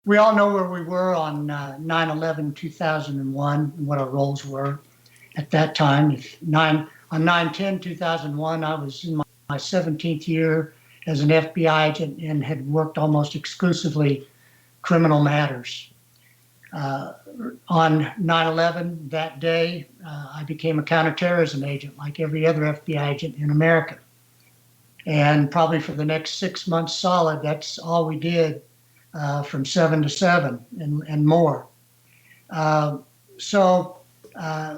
We all know where we were on 9/11/2001 and what our roles were at that time. On 9/10/2001, I was in my 17th year as an FBI agent and had worked almost exclusively criminal matters. On 9/11, that day, I became a counterterrorism agent like every other FBI agent in America. And probably for the next 6 months solid, that's all we did. From 7 to 7 and more. So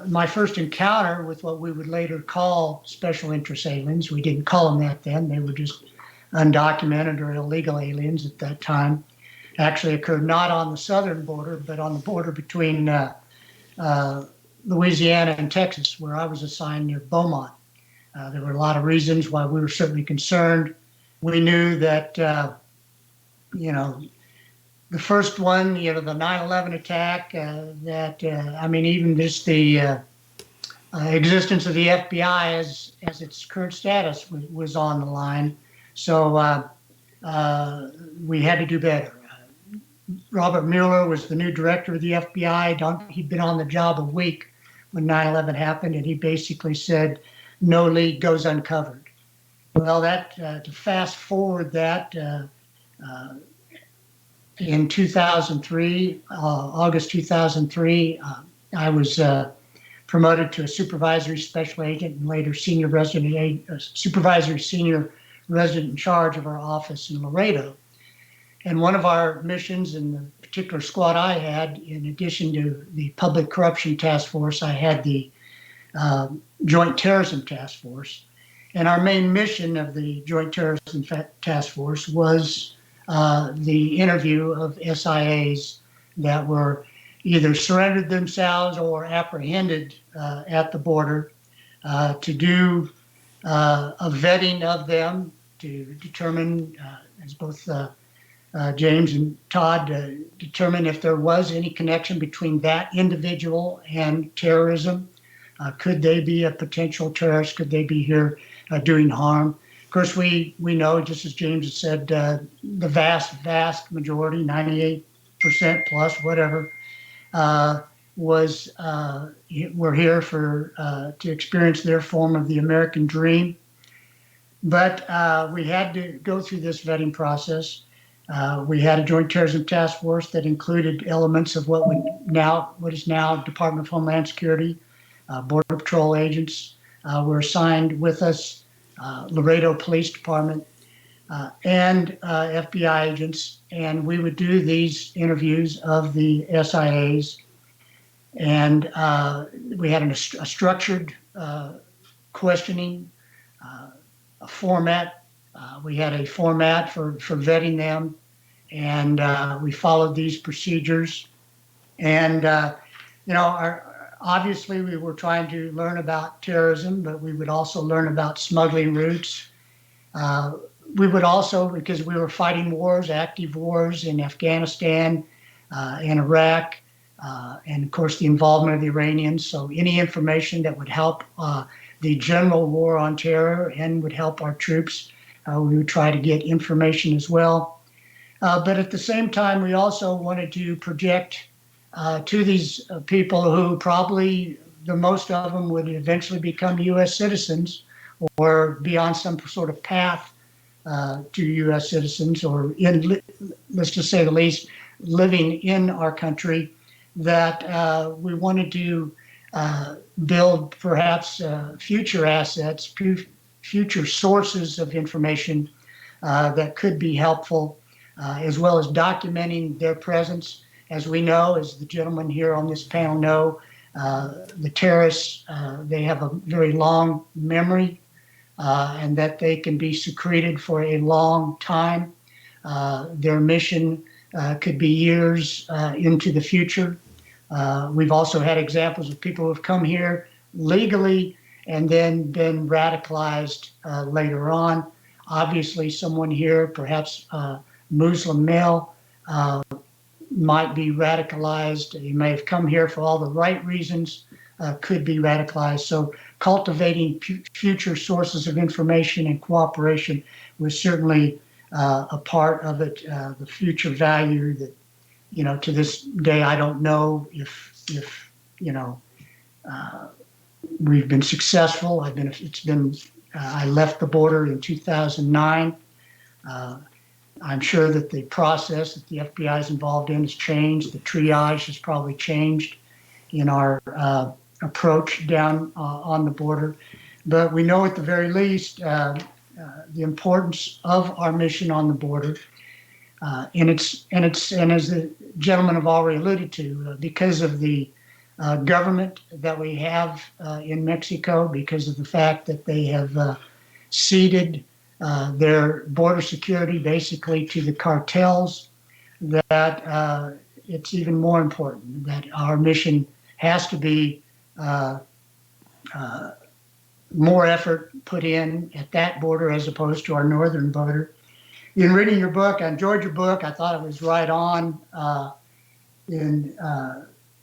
my first encounter with what we would later call special interest aliens, we didn't call them that then, they were just undocumented or illegal aliens at that time, actually occurred not on the southern border, but on the border between Louisiana and Texas, where I was assigned near Beaumont. There were a lot of reasons why we were certainly concerned. We knew that, the first one, the 9/11 attack, even just the existence of the FBI as its current status was on the line. So we had to do better. Robert Mueller was the new director of the FBI. He'd been on the job a week when 9/11 happened, and he basically said, no lead goes uncovered. Well, to fast forward that, in 2003, August 2003, I was promoted to a supervisory special agent and later supervisory senior resident in charge of our office in Laredo. And one of our missions in the particular squad I had, in addition to the public corruption task force, I had the joint terrorism task force. And our main mission of the joint terrorism task force was the interview of SIAs that were either surrendered themselves or apprehended at the border, to do a vetting of them to determine, as both James and Todd determine if there was any connection between that individual and terrorism. Could they be a potential terrorist? Could they be here doing harm? Of course, we know, just as James has said, the vast majority, 98% plus, whatever, were here to experience their form of the American dream. But we had to go through this vetting process. We had a joint terrorism task force that included elements of what is now Department of Homeland Security. Border Patrol agents were assigned with us. Laredo Police Department, and FBI agents, and we would do these interviews of the SIAs, and we had a structured questioning, a format. We had a format for vetting them, and we followed these procedures. And obviously, we were trying to learn about terrorism, but we would also learn about smuggling routes. We would also, because we were fighting wars, active wars in Afghanistan, in Iraq, and of course the involvement of the Iranians. So any information that would help the general war on terror and would help our troops, we would try to get information as well. But at the same time, we also wanted to project to these people who probably, the most of them, would eventually become U.S. citizens or be on some sort of path to U.S. citizens, or let's just say the least, living in our country, that we wanted to build perhaps future assets, future sources of information that could be helpful, as well as documenting their presence. As we know, as the gentlemen here on this panel know, the terrorists, they have a very long memory, and that they can be secreted for a long time. Their mission could be years into the future. We've also had examples of people who have come here legally and then been radicalized later on. Obviously, someone here, perhaps Muslim male, might be radicalized. He may have come here for all the right reasons, could be radicalized. So cultivating future sources of information and cooperation was certainly a part of it, the future value that To this day, I don't know if we've been successful. I left the border in 2009. I'm sure that the process that the FBI is involved in has changed. The triage has probably changed in our approach down on the border. But we know at the very least the importance of our mission on the border. And as the gentlemen have already alluded to, because of the government that we have in Mexico, because of the fact that they have ceded their border security basically to the cartels, that it's even more important that our mission has to be more effort put in at that border as opposed to our northern border. In reading your book, I enjoyed your book. I thought it was right on in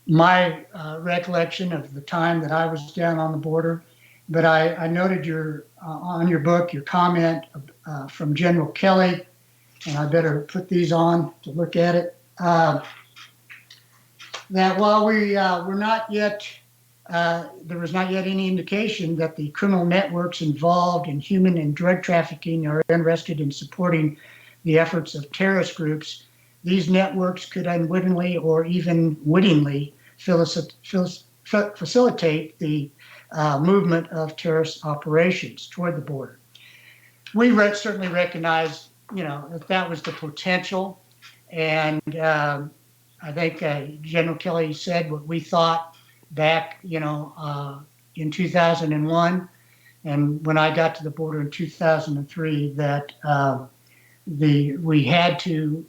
my recollection of the time that I was down on the border. But I noted on your book, your comment from General Kelly, and I better put these on to look at it, that while we were not yet, there was not yet any indication that the criminal networks involved in human and drug trafficking are interested in supporting the efforts of terrorist groups, these networks could unwittingly or even wittingly facilitate the movement of terrorist operations toward the border. We certainly recognize, that was the potential, and I think General Kelly said what we thought back, in 2001, and when I got to the border in 2003, that we had to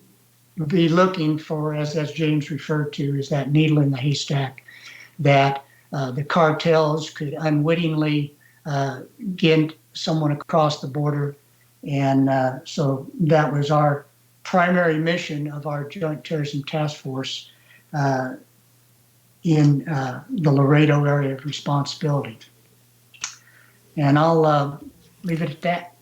be looking for, as James referred to, is that needle in the haystack, that the cartels could unwittingly get someone across the border. And so that was our primary mission of our Joint Terrorism Task Force in the Laredo area of responsibility. And I'll leave it at that.